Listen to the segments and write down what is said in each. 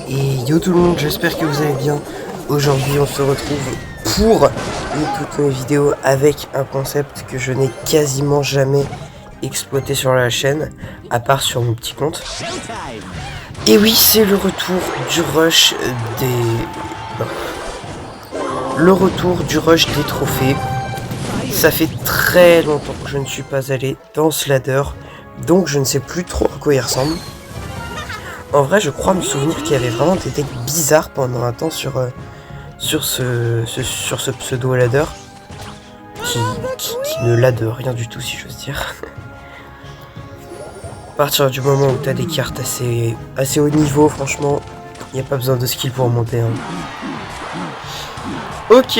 Et yo tout le monde, j'espère que vous allez bien. Aujourd'hui on se retrouve pour une toute nouvelle vidéo avec un concept que je n'ai quasiment jamais exploité sur la chaîne, à part sur mon petit compte. Et oui, c'est le retour du rush des trophées. Ça fait très longtemps que je ne suis pas allé dans ce ladder, donc je ne sais plus trop à quoi il ressemble. En vrai, je crois me souvenir qu'il y avait vraiment des decks bizarres pendant un temps sur ce pseudo ladder qui ne lade rien du tout, si j'ose dire. À partir du moment où tu as des cartes assez haut niveau, franchement, il n'y a pas besoin de skill pour monter. Hein. Ok,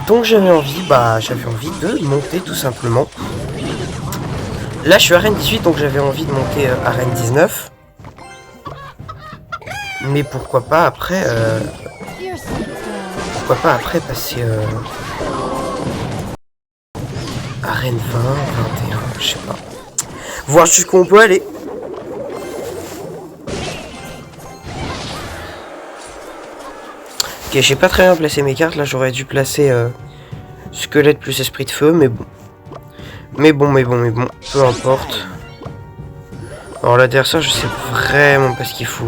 donc j'avais envie de monter tout simplement. Là, je suis arène 18, donc j'avais envie de monter arène 19. Mais pourquoi pas après passer arène 20, 21, je sais pas. Voir jusqu'où on peut aller. Ok, j'ai pas très bien placé mes cartes, là j'aurais dû placer squelette plus esprit de feu, mais bon. Mais bon, peu importe. Alors l'adversaire, je sais vraiment pas ce qu'il fout.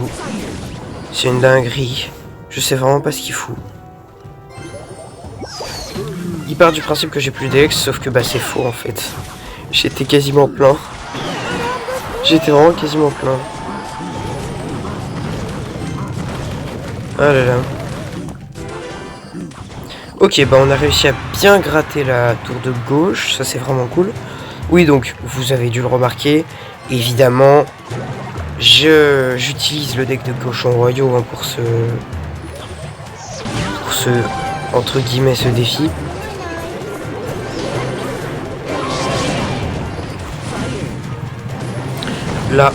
C'est une dinguerie. Je sais vraiment pas ce qu'il fout. Il part du principe que j'ai plus d'ex, sauf que bah c'est faux en fait. J'étais quasiment plein. J'étais vraiment quasiment plein. Ah là là. Ok, bah on a réussi à bien gratter la tour de gauche, ça c'est vraiment cool. Oui, donc vous avez dû le remarquer, évidemment, j'utilise le deck de cochons royaux hein, pour ce entre guillemets ce défi. Là,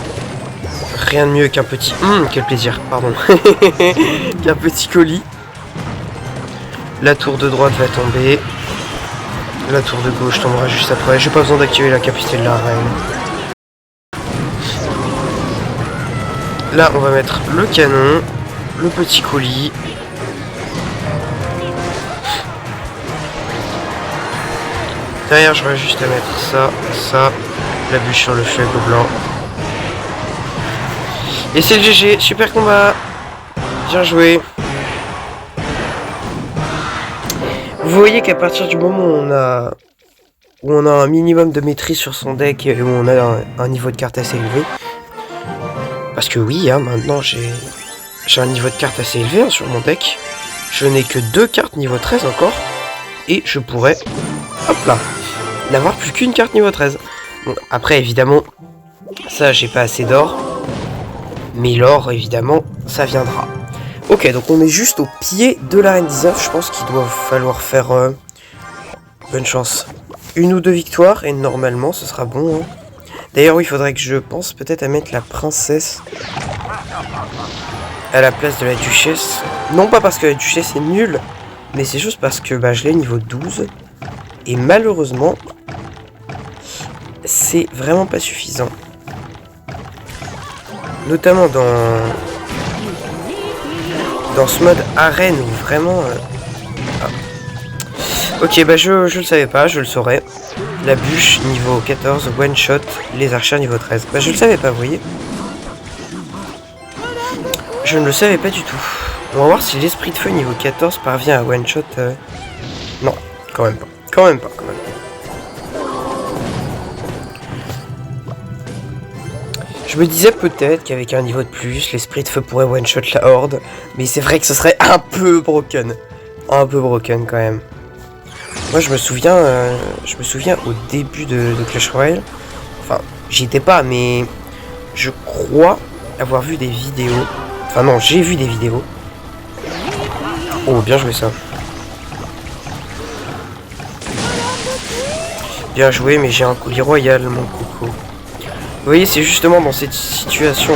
rien de mieux qu'un petit... quel plaisir, pardon. Qu'un petit colis. La tour de droite va tomber. La tour de gauche tombera juste après. J'ai pas besoin d'activer la capacité de la reine. Là, on va mettre le canon. Le petit colis. Derrière, j'aurais juste à mettre ça. La bûche sur le feu blanc. Et c'est le GG. Super combat. Bien joué. Vous voyez qu'à partir du moment où on a un minimum de maîtrise sur son deck et où on a un niveau de carte assez élevé, parce que oui, hein, maintenant j'ai un niveau de carte assez élevé hein, sur mon deck, je n'ai que 2 cartes niveau 13 encore, et je pourrais, hop là, n'avoir plus qu'une carte niveau 13. Bon, après évidemment, ça j'ai pas assez d'or, mais l'or évidemment, ça viendra. Ok, donc on est juste au pied de l'arène 19. Je pense qu'il doit falloir faire bonne chance. 1 ou 2 victoires et normalement ce sera bon. Hein. D'ailleurs, oui, il faudrait que je pense peut-être à mettre la princesse à la place de la duchesse. Non pas parce que la duchesse est nulle, mais c'est juste parce que bah, je l'ai niveau 12. Et malheureusement, c'est vraiment pas suffisant. Notamment dans ce mode arène où vraiment... Ok, bah je le savais pas, je le saurais. La bûche niveau 14, one shot, les archers niveau 13. Bah je le savais pas, vous voyez. Je ne le savais pas du tout. On va voir si l'esprit de feu niveau 14 parvient à one shot. Non, quand même pas. Quand même pas. Je me disais peut-être qu'avec un niveau de plus, l'esprit de feu pourrait one-shot la horde, mais c'est vrai que ce serait un peu broken. Un peu broken quand même. Moi je me souviens au début de Clash Royale, enfin j'y étais pas, mais je crois avoir vu des vidéos. Enfin non, j'ai vu des vidéos. Oh, bien joué ça. Bien joué, mais j'ai un colis royal, mon coco. Vous voyez, c'est justement dans cette situation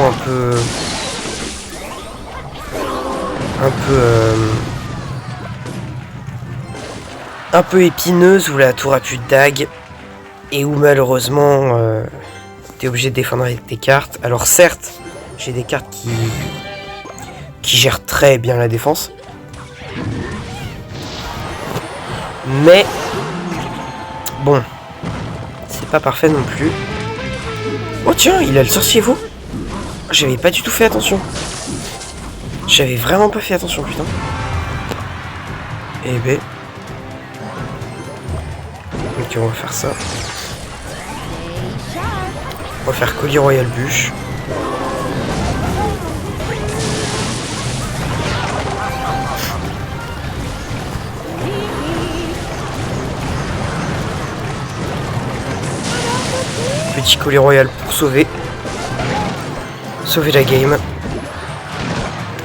un peu épineuse où la tour a plus de dague et où malheureusement t'es obligé de défendre avec tes cartes. Alors certes, J'ai des cartes qui gèrent très bien la défense. Mais bon, c'est pas parfait non plus. Oh tiens, il a le sorcier veau. J'avais pas du tout fait attention. J'avais vraiment pas fait attention, putain. Eh ben. Ok, on va faire ça. On va faire Collier Royal Bûche. Petit Collier Royal pour sauver la game.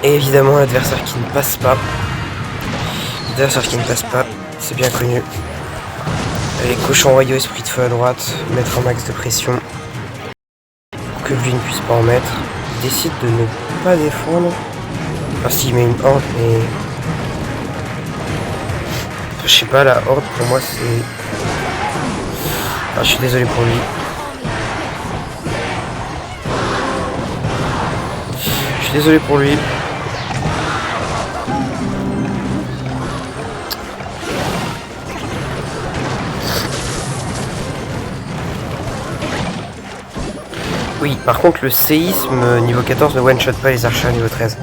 Et évidemment l'adversaire qui ne passe pas. L'adversaire qui ne passe pas, c'est bien connu. Les cochons royaux, esprit de feu à droite, mettre un max de pression pour que lui ne puisse pas en mettre. Il décide de ne pas défendre. Enfin s'il met une horde, mais je sais pas, la horde pour moi c'est... Ah, je suis désolé pour lui. Je suis désolé pour lui. Oui, par contre le séisme niveau 14 ne one-shot pas les archers niveau 13.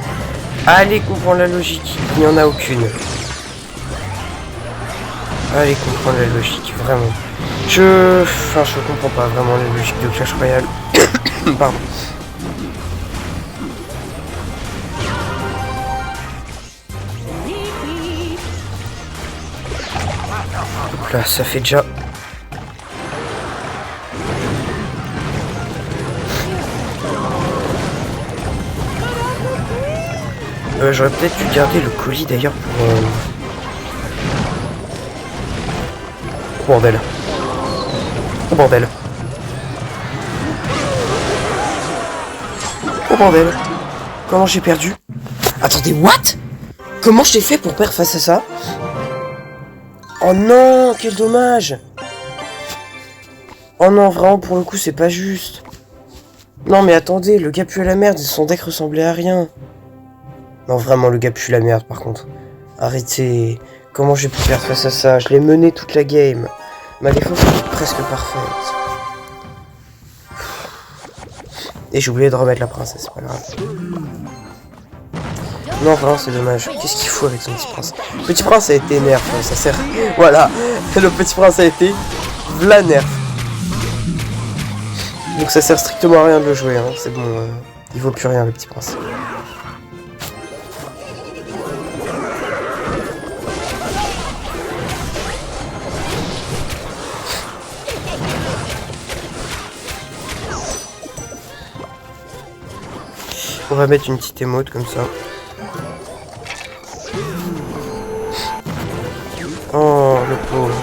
Allez comprendre la logique, il n'y en a aucune. Allez comprendre la logique, vraiment. Je comprends pas vraiment la logique de Clash Royale. Pardon. Donc là, ça fait déjà... J'aurais peut-être dû garder le colis d'ailleurs pour... Oh bordel. Oh bordel. Oh bordel. Comment j'ai perdu? Attendez, what? Comment je t'ai fait pour perdre face à ça? Oh non, quel dommage. Oh non, vraiment pour le coup c'est pas juste. Non mais attendez, le gars pue à la merde, son deck ressemblait à rien. Non vraiment le gars pue la merde par contre. Arrêtez. Comment j'ai pu perdre face à ça? Je l'ai mené toute la game. Ma défense était presque parfaite. Et j'ai oublié de remettre la princesse, c'est pas grave. Non vraiment c'est dommage. Qu'est-ce qu'il faut avec son petit prince? Le petit prince a été nerf, ça sert. Voilà, le petit prince a été v'la nerf. Donc ça sert strictement à rien de le jouer, hein. C'est bon, il vaut plus rien le petit prince. On va mettre une petite émote comme ça. Oh, le pauvre.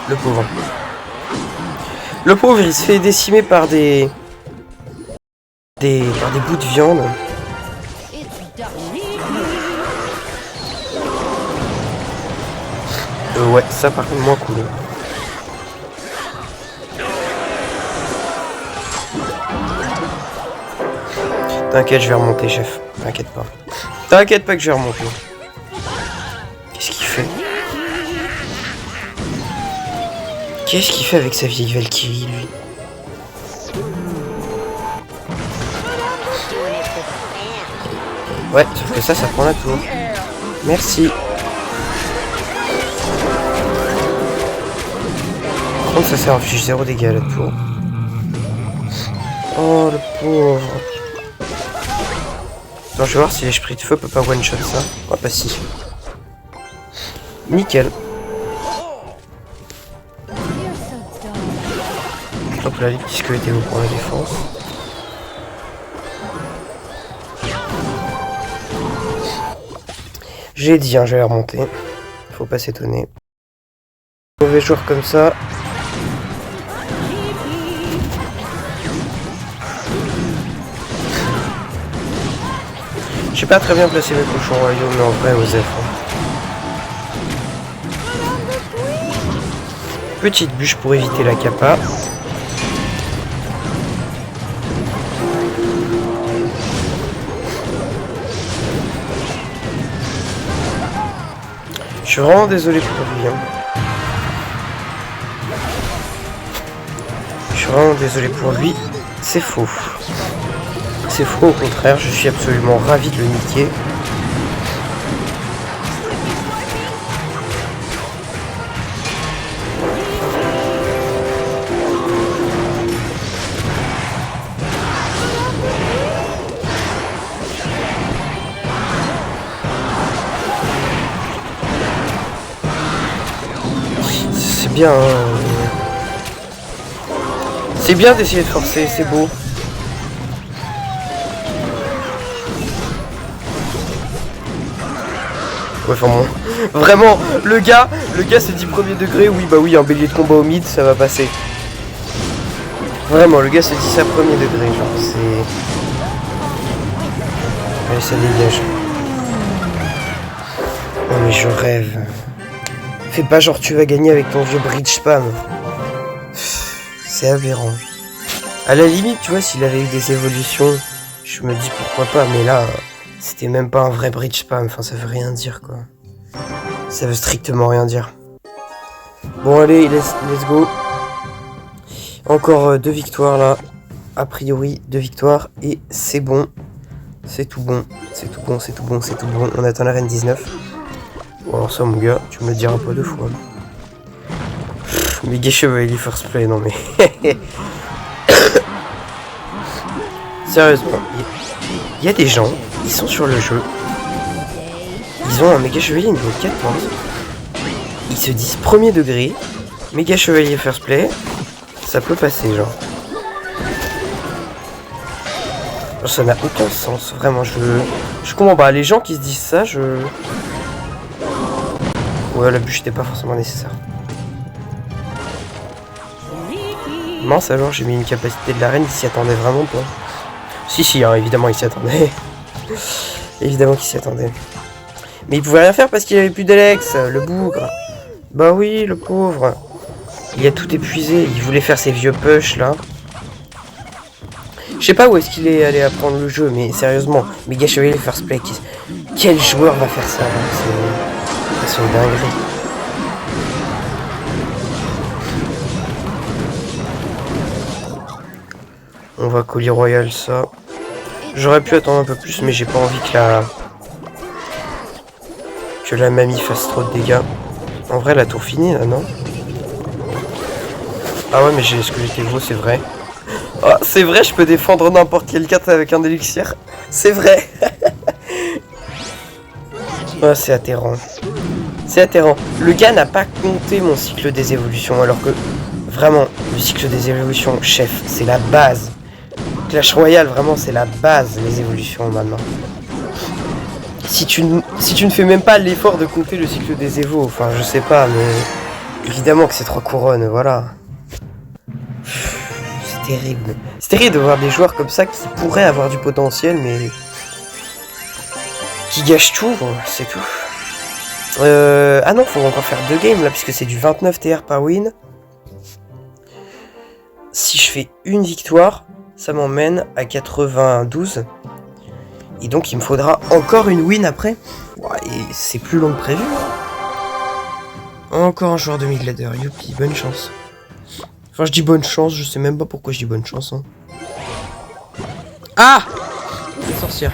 Le pauvre. Le pauvre, il se fait décimer par des bouts de viande. Ouais, ça par contre moins cool. T'inquiète, je vais remonter, chef. T'inquiète pas. T'inquiète pas que je vais remonter. Qu'est-ce qu'il fait? Qu'est-ce qu'il fait avec sa vieille Valkyrie, lui? Ouais, sauf que ça prend la tour. Merci. Par contre, ça inflige 0 dégâts à la tour. Oh, le pauvre. Attends, je vais voir si l'esprit de feu peut pas one-shot ça. Oh, bah si. Nickel. Hop là, les petits squelettes pour la défense. J'ai dit, hein, j'allais remonter. Faut pas s'étonner. Mauvais joueur comme ça. J'ai pas très bien placé mes cochons royaux, mais en vrai, Osef. Petite bûche pour éviter la capa. Je suis vraiment désolé pour lui. Hein. Je suis vraiment désolé pour lui. C'est faux. C'est faux, au contraire. Je suis absolument ravi de le niquer. C'est bien. Hein. C'est bien d'essayer de forcer, c'est beau. Ouais, enfin bon. Vraiment, le gars s'est dit premier degré, oui bah oui, un bélier de combat au mid, ça va passer. Vraiment, le gars s'est dit ça premier degré, genre, c'est... Allez, ça dégage. Oh mais je rêve. Fais pas genre tu vas gagner avec ton vieux bridge spam. C'est aberrant. À la limite, tu vois, s'il avait eu des évolutions, je me dis pourquoi pas, mais là, c'était même pas un vrai bridge spam, enfin ça veut rien dire quoi. Ça veut strictement rien dire. Bon allez, let's go. Encore 2 victoires là. A priori 2 victoires et c'est bon. C'est tout bon. C'est tout bon, c'est tout bon, c'est tout bon. On attend l'arène 19. Bon alors ça mon gars, tu me le diras pas 2 fois. Mais Méga Chevalier first play, non mais... Sérieusement, il y a des gens, ils sont sur le jeu. Ils ont un méga chevalier niveau 14. Ils se disent premier degré. Méga chevalier first play. Ça peut passer genre. Ça n'a aucun sens. Vraiment je comprends pas. Les gens qui se disent ça Ouais la bûche n'était pas forcément nécessaire. Mince alors j'ai mis une capacité de l'arène. Ils s'y attendaient vraiment pas. Si hein, évidemment il s'y attendait. Évidemment qu'il s'y attendait. Mais il pouvait rien faire parce qu'il avait plus d'Alex, le bougre. Bah oui, le pauvre. Il a tout épuisé. Il voulait faire ses vieux push là. Je sais pas où est-ce qu'il est allé apprendre le jeu, mais sérieusement, Méga Chevalier first play. Quel joueur va faire ça? C'est une dinguerie. On va colis royal ça. J'aurais pu attendre un peu plus, mais j'ai pas envie que la mamie fasse trop de dégâts. En vrai, la tour finie là, non? Ah ouais, mais j'ai ce que j'étais gros, c'est vrai. Oh, c'est vrai, je peux défendre n'importe quelle carte avec un élixir. C'est vrai. Oh, c'est atterrant. C'est atterrant. Le gars n'a pas compté mon cycle des évolutions, alors que vraiment, le cycle des évolutions, chef, c'est la base. Clash Royale, vraiment, c'est la base, les évolutions maintenant. Si tu ne fais même pas l'effort de compter le cycle des évos, enfin, je sais pas, mais évidemment que c'est 3 couronnes, voilà. C'est terrible. C'est terrible de voir des joueurs comme ça qui pourraient avoir du potentiel, mais qui gâchent tout, c'est tout. Ah non, faut encore faire 2 games là, puisque c'est du 29 TR par win. Si je fais une victoire, ça m'emmène à 92. Et donc il me faudra encore une win après. Ouais, et c'est plus long que prévu. Encore un joueur de mid-ladder, youpi, bonne chance. Enfin je dis bonne chance, je sais même pas pourquoi je dis bonne chance. Hein. Ah, la sorcière.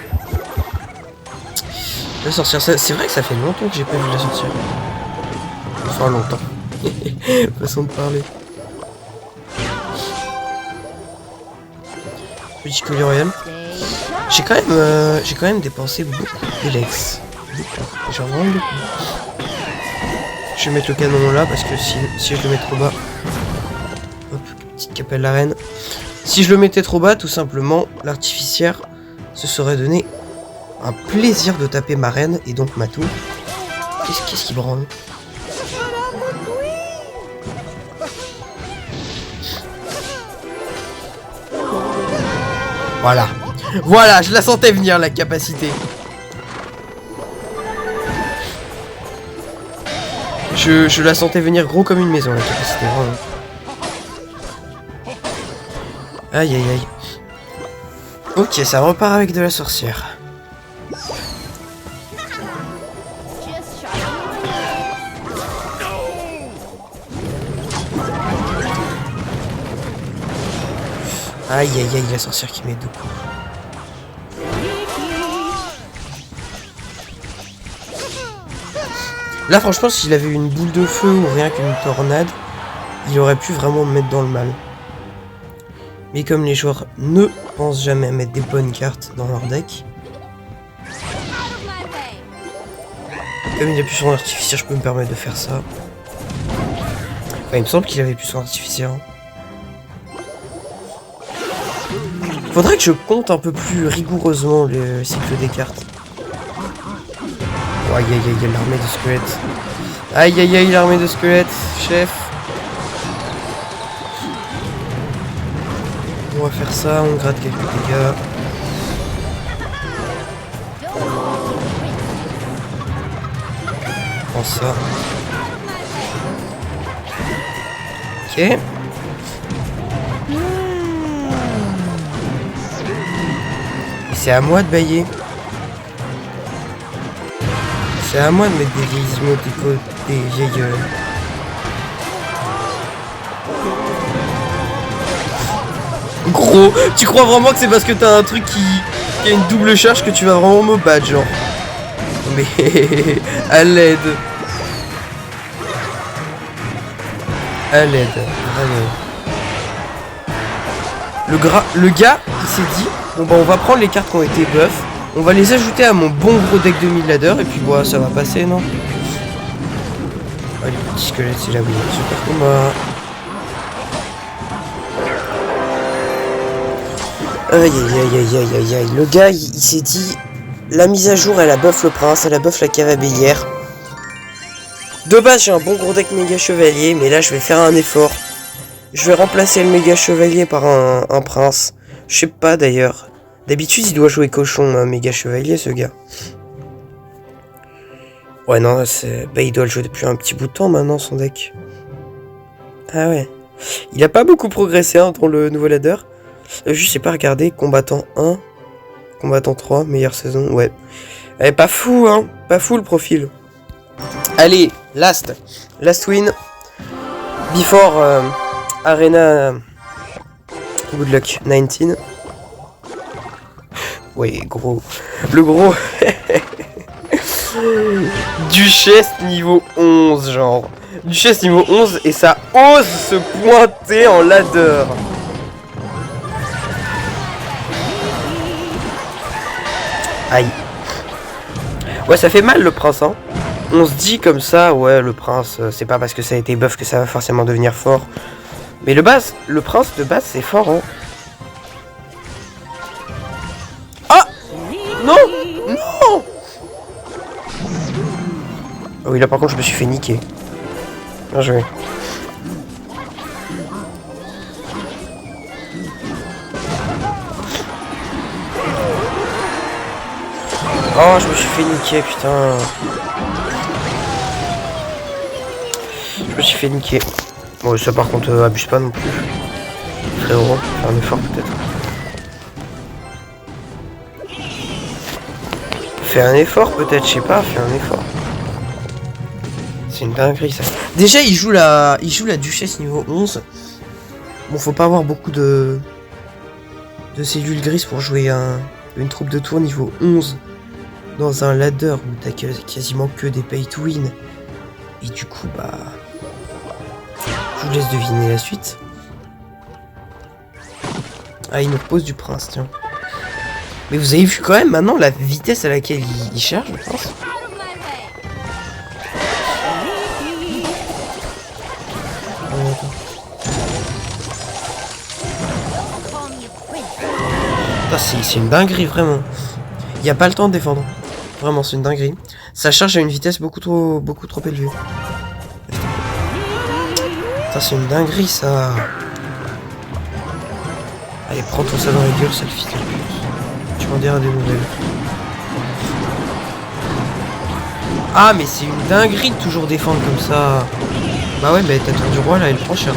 La sorcière, c'est vrai que ça fait longtemps que j'ai pas vu la sorcière. Enfin longtemps. Façon de parler. Petit colis royal. J'ai quand même dépensé beaucoup d'Elex. Genre vraiment beaucoup. Je vais mettre le canon là parce que si je le mets trop bas. Hop, petite capelle la reine. Si je le mettais trop bas, tout simplement, l'artificière se serait donné un plaisir de taper ma reine et donc ma tour. Qu'est-ce qui branle? Voilà. Voilà, je la sentais venir la capacité. Je la sentais venir gros comme une maison la capacité. Vraiment. Aïe aïe aïe. Ok, ça repart avec de la sorcière. Aïe aïe aïe, la sorcière qui met 2 coups. Là franchement, s'il avait une boule de feu ou rien qu'une tornade, il aurait pu vraiment me mettre dans le mal. Mais comme les joueurs ne pensent jamais à mettre des bonnes cartes dans leur deck, comme il a plus son artificier, je peux me permettre de faire ça. Enfin, il me semble qu'il avait plus son artificier. Hein. Faudrait que je compte un peu plus rigoureusement le cycle des cartes. Oh, aïe aïe aïe, l'armée de squelettes. Aïe aïe aïe, l'armée de squelettes, chef. On va faire ça, on gratte quelques dégâts. Prends ça. Ok. Et c'est à moi de bailler. C'est à moi de mettre des vieilles émoticônes, des vieilles... Gros, tu crois vraiment que c'est parce que t'as un truc qui a une double charge que tu vas vraiment me battre, genre? Mais... à l'aide. À l'aide, vraiment. Le gars, il s'est dit, bon bah on va prendre les cartes qui ont été buff, on va les ajouter à mon bon gros deck de 1000 ladder, et puis bah ça va passer, non? Ah, les petits squelettes, c'est là où il y a super combat. Aïe aïe aïe aïe aïe aïe aïe. Le gars il s'est dit, la mise à jour elle a buff le prince, elle a buff la cavalière. De base j'ai un bon gros deck méga chevalier, mais là je vais faire un effort. Je vais remplacer le méga chevalier par un prince. Je sais pas d'ailleurs. D'habitude il doit jouer cochon, un méga chevalier ce gars. Ouais non, bah, il doit le jouer depuis un petit bout de temps maintenant son deck. Ah ouais. Il a pas beaucoup progressé hein, dans le nouveau ladder. Je sais pas regarder, combattant 1, combattant 3, meilleure saison, ouais. Eh, pas fou, hein, pas fou le profil. Allez, last win. Before Arena Good Luck 19. Ouais, gros. Le gros. Duchesse niveau 11, genre. Duchesse niveau 11 et ça ose se pointer en ladder. Aïe. Ouais, ça fait mal le prince, hein. On se dit comme ça, ouais, le prince, c'est pas parce que ça a été buff que ça va forcément devenir fort. Mais le prince de base, c'est fort, hein. Ah non. Non. Oh oui, là par contre, je me suis fait niquer. Bien joué. Oh, je me suis fait niquer, putain. Je me suis fait niquer. Bon, ça par contre, abuse pas non plus. Frérot, fais un effort peut-être. Fais un effort peut-être, je sais pas, fais un effort. C'est une dinguerie ça. Déjà, il joue la duchesse niveau 11. Bon, faut pas avoir beaucoup de cellules grises pour jouer une troupe de tour niveau 11. Dans un ladder où t'as quasiment que des pay to win. Et du coup, bah... je vous laisse deviner la suite. Ah, il nous repose du prince, tiens. Mais vous avez vu quand même maintenant la vitesse à laquelle il charge, je pense. C'est une dinguerie, vraiment. Il n'y a pas le temps de défendre. Vraiment, c'est une dinguerie. Ça charge à une vitesse beaucoup trop élevée. Ça, c'est une dinguerie, ça. Allez, prends tout ça dans la gueule, sale fils de pute. Tu m'en diras des nouvelles. Ah, mais c'est une dinguerie de toujours défendre comme ça. Bah ouais, bah ta tour du roi, là, elle prend cher.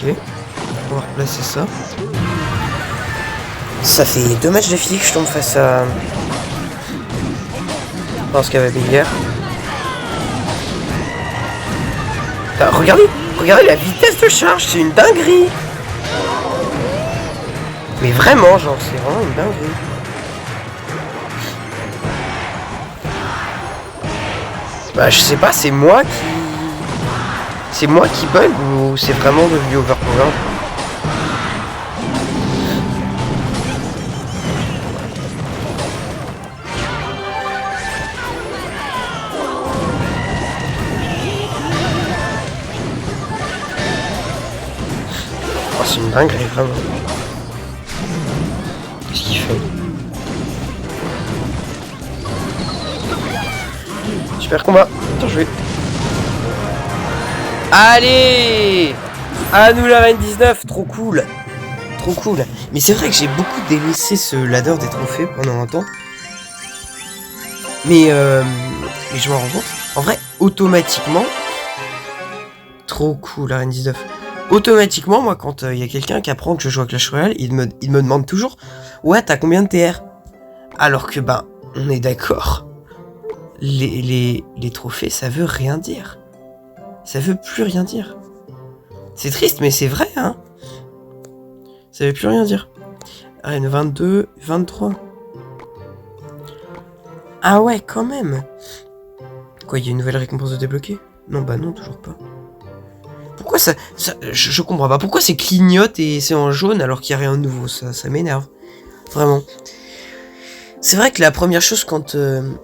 Ok, on va replacer ça. Ça fait 2 matchs d'affilée que je tombe face à Prince Cavalier. Regardez la vitesse de charge, c'est une dinguerie. Mais vraiment, genre, c'est vraiment une dinguerie. Bah, je sais pas, c'est moi qui bug ou c'est vraiment devenu overpowered. Oh, c'est une dinguerie, vraiment. Qu'est-ce qu'il fait? Super combat. Bien joué. Allez, à nous la reine 19, trop cool. Trop cool. Mais c'est vrai que j'ai beaucoup délaissé ce ladder des trophées pendant un temps. Mais je m'en rends compte. En vrai, automatiquement. Trop cool la reine 19. Automatiquement, moi, quand il y a quelqu'un qui apprend que je joue à Clash Royale, il me demande toujours: ouais, t'as combien de TR? Alors que, ben, on est d'accord. Les trophées, ça veut rien dire. Ça veut plus rien dire. C'est triste, mais c'est vrai, hein. Ça veut plus rien dire. Arène 22, 23. Ah ouais, quand même. Quoi, il y a une nouvelle récompense de débloquer? Non, bah non, toujours pas. Pourquoi ça je comprends pas. Pourquoi c'est clignote et c'est en jaune alors qu'il n'y a rien de nouveau? Ça m'énerve. Vraiment. C'est vrai que la première chose quand on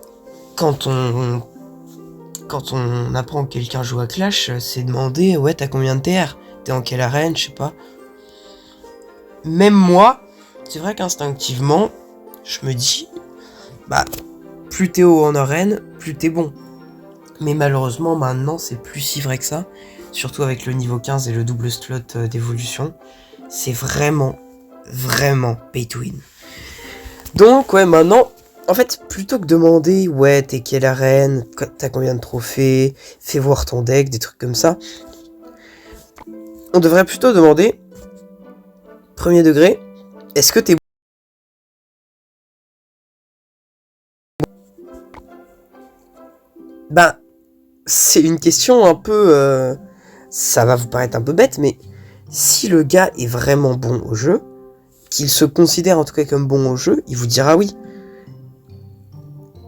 apprend que quelqu'un joue à Clash, c'est demander: ouais, t'as combien de TR? T'es en quelle arène? Je sais pas. Même moi, c'est vrai qu'instinctivement, je me dis, bah, plus t'es haut en arène, plus t'es bon. Mais malheureusement, maintenant, c'est plus si vrai que ça. Surtout avec le niveau 15 et le double slot d'évolution. C'est vraiment, vraiment pay to win. Donc, ouais, maintenant, en fait, plutôt que demander: ouais, t'es quelle arène, t'as combien de trophées, fais voir ton deck, des trucs comme ça, on devrait plutôt demander: premier degré, est-ce que t'es... Ben, c'est une question un peu... ça va vous paraître un peu bête, mais si le gars est vraiment bon au jeu, qu'il se considère en tout cas comme bon au jeu, il vous dira oui.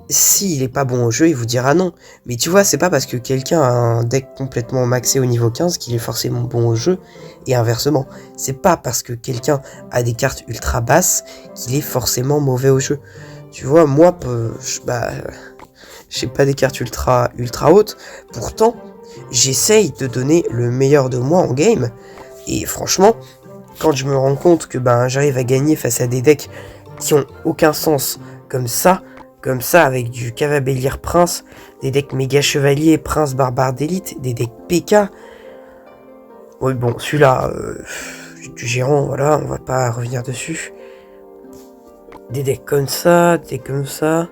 S'il est pas bon au jeu, il vous dira non. Mais tu vois, c'est pas parce que quelqu'un a un deck complètement maxé au niveau 15 qu'il est forcément bon au jeu, et inversement. C'est pas parce que quelqu'un a des cartes ultra basses qu'il est forcément mauvais au jeu. Tu vois, moi, j'ai pas des cartes ultra hautes. Pourtant, j'essaye de donner le meilleur de moi en game. Et franchement, quand je me rends compte que j'arrive à gagner face à des decks qui ont aucun sens comme ça, avec du Cavalier Prince, des decks méga chevalier, Prince barbare d'élite, des decks PK. Oui, bon, celui-là, du géant, voilà, on va pas revenir dessus. Des decks comme ça, des decks comme ça.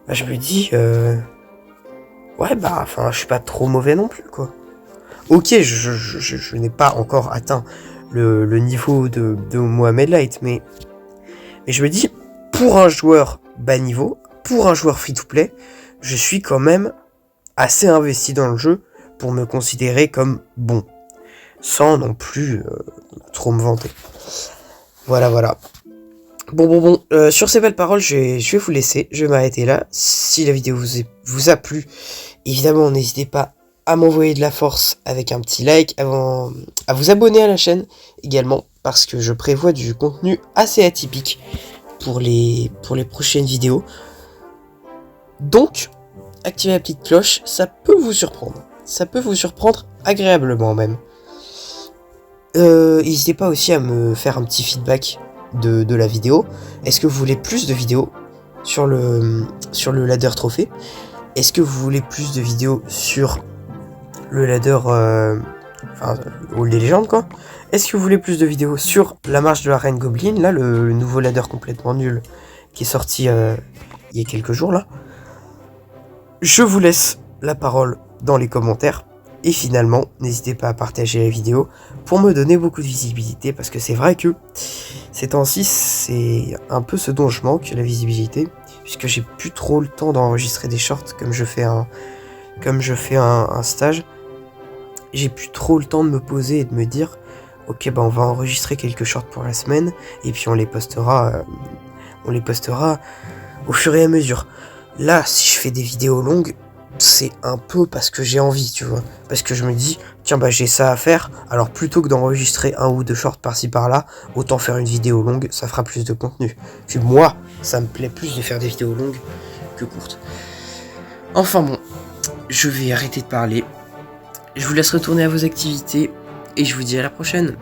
Bah, je me dis, ouais, je suis pas trop mauvais non plus, quoi. Ok, je n'ai pas encore atteint le niveau de Mohamed Light, mais je me dis, pour un joueur bas niveau, pour un joueur free-to-play, je suis quand même assez investi dans le jeu pour me considérer comme bon, sans non plus trop me vanter. Voilà. Bon, sur ces belles paroles, je vais vous laisser, je vais m'arrêter là. Si la vidéo vous a plu, évidemment, n'hésitez pas à m'envoyer de la force avec un petit like, à vous abonner à la chaîne également, parce que je prévois du contenu assez atypique pour les prochaines vidéos. Donc, activez la petite cloche, ça peut vous surprendre. Ça peut vous surprendre agréablement même. N'hésitez pas aussi à me faire un petit feedback de la vidéo. Est-ce que vous voulez plus de vidéos sur le ladder trophée? Est-ce que vous voulez plus de vidéos sur le ladder Hall des légendes, quoi? Est-ce que vous voulez plus de vidéos sur la marche de la reine Goblin, là, le nouveau ladder complètement nul qui est sorti il y a quelques jours, là? Je vous laisse la parole dans les commentaires. Et finalement, n'hésitez pas à partager la vidéo pour me donner beaucoup de visibilité, parce que c'est vrai que ces temps-ci, c'est un peu ce dont je manque, la visibilité, puisque j'ai plus trop le temps d'enregistrer des shorts comme je fais un stage. J'ai plus trop le temps de me poser et de me dire ok bah on va enregistrer quelques shorts pour la semaine et puis on les postera au fur et à mesure. Là si je fais des vidéos longues, c'est un peu parce que j'ai envie, tu vois, parce que je me dis tiens bah j'ai ça à faire, alors plutôt que d'enregistrer un ou deux shorts par-ci par-là, autant faire une vidéo longue, ça fera plus de contenu. Puis moi ça me plaît plus de faire des vidéos longues que courtes. Enfin bon, je vais arrêter de parler. Je vous laisse retourner à vos activités et je vous dis à la prochaine.